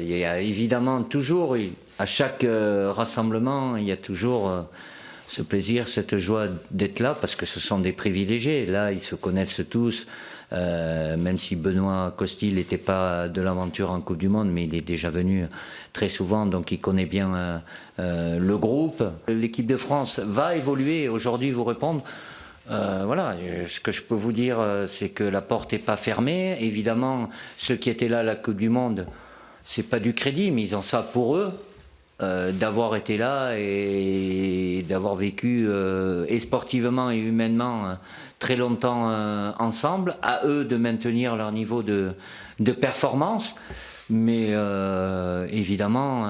il y a évidemment toujours, à chaque rassemblement, il y a toujours ce plaisir, cette joie d'être là, parce que ce sont des privilégiés. Là, ils se connaissent tous, même si Benoît Costil n'était pas de l'aventure en Coupe du Monde, mais il est déjà venu très souvent, donc il connaît bien le groupe. L'équipe de France va évoluer. Aujourd'hui, vous répondre, voilà, ce que je peux vous dire, c'est que la porte n'est pas fermée. Évidemment, ceux qui étaient là à la Coupe du Monde, c'est pas du crédit, mais ils ont ça pour eux. D'avoir été là et d'avoir vécu et sportivement et humainement très longtemps ensemble, à eux de maintenir leur niveau de performance, mais évidemment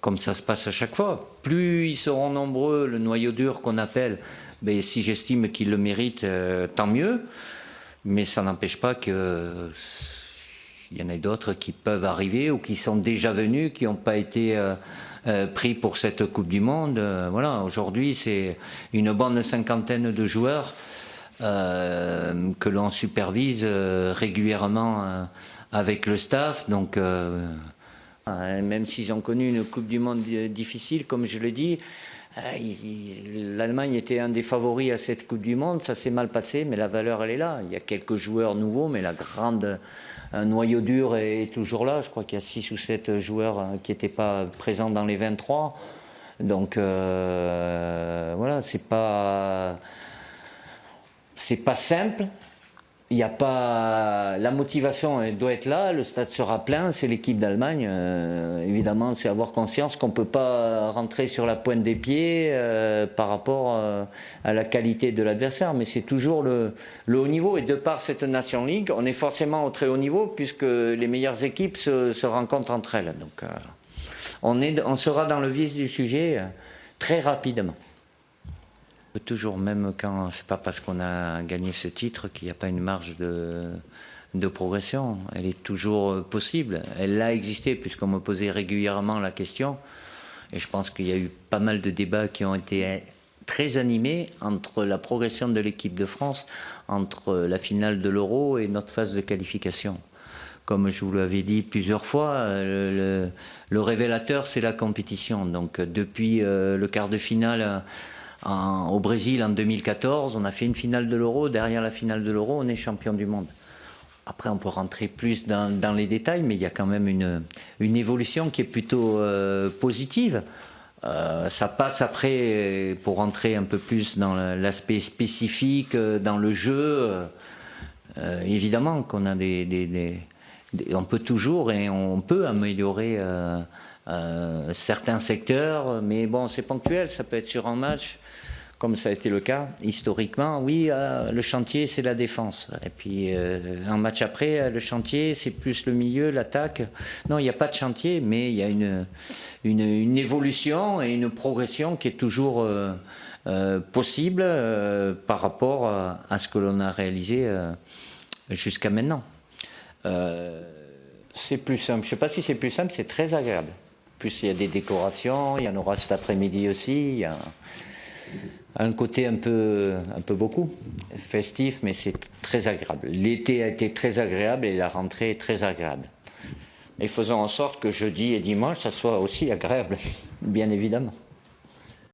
comme ça se passe à chaque fois, plus ils seront nombreux, le noyau dur qu'on appelle, ben, si j'estime qu'ils le méritent, tant mieux, mais ça n'empêche pas que il y en a d'autres qui peuvent arriver ou qui sont déjà venus, qui n'ont pas été pris pour cette Coupe du Monde. Voilà, aujourd'hui, c'est une bonne cinquantaine de joueurs que l'on supervise régulièrement avec le staff. Donc, même s'ils ont connu une Coupe du Monde difficile, comme je l'ai dit, l'Allemagne était un des favoris à cette Coupe du Monde. Ça s'est mal passé, mais la valeur, elle est là. Il y a quelques joueurs nouveaux, mais un noyau dur est toujours là. Je crois qu'il y a 6 ou 7 joueurs qui n'étaient pas présents dans les 23. Donc voilà, c'est pas simple. Il y a pas la motivation, elle doit être là. Le stade sera plein. C'est l'équipe d'Allemagne. Évidemment, c'est avoir conscience qu'on peut pas rentrer sur la pointe des pieds par rapport à la qualité de l'adversaire. Mais c'est toujours le haut niveau. Et de par cette Nation League, on est forcément au très haut niveau puisque les meilleures équipes se rencontrent entre elles. Donc, on sera dans le vif du sujet très rapidement. Toujours, même quand c'est pas parce qu'on a gagné ce titre qu'il n'y a pas une marge de progression. Elle est toujours possible. Elle a existé puisqu'on me posait régulièrement la question. Et je pense qu'il y a eu pas mal de débats qui ont été très animés entre la progression de l'équipe de France, entre la finale de l'Euro et notre phase de qualification. Comme je vous l'avais dit plusieurs fois, le révélateur, c'est la compétition. Donc depuis le quart de finale au Brésil en 2014, on a fait une finale de l'Euro. Derrière la finale de l'Euro, on est champion du monde. Après, on peut rentrer plus dans les détails, mais il y a quand même une évolution qui est plutôt positive. Ça passe après, pour rentrer un peu plus dans l'aspect spécifique, dans le jeu. Évidemment qu'on a on peut toujours et on peut améliorer certains secteurs, mais bon, c'est ponctuel, ça peut être sur un match, comme ça a été le cas historiquement. Oui, le chantier, c'est la défense. Et puis, un match après, le chantier, c'est plus le milieu, l'attaque. Non, il n'y a pas de chantier, mais il y a une évolution et une progression qui est toujours possible par rapport à ce que l'on a réalisé jusqu'à maintenant. C'est plus simple. Je ne sais pas si c'est plus simple, c'est très agréable. Plus il y a des décorations, il y en aura cet après-midi aussi. Il y a un côté un peu beaucoup festif, mais c'est très agréable. L'été a été très agréable et la rentrée est très agréable. Et faisons en sorte que jeudi et dimanche, ça soit aussi agréable, bien évidemment.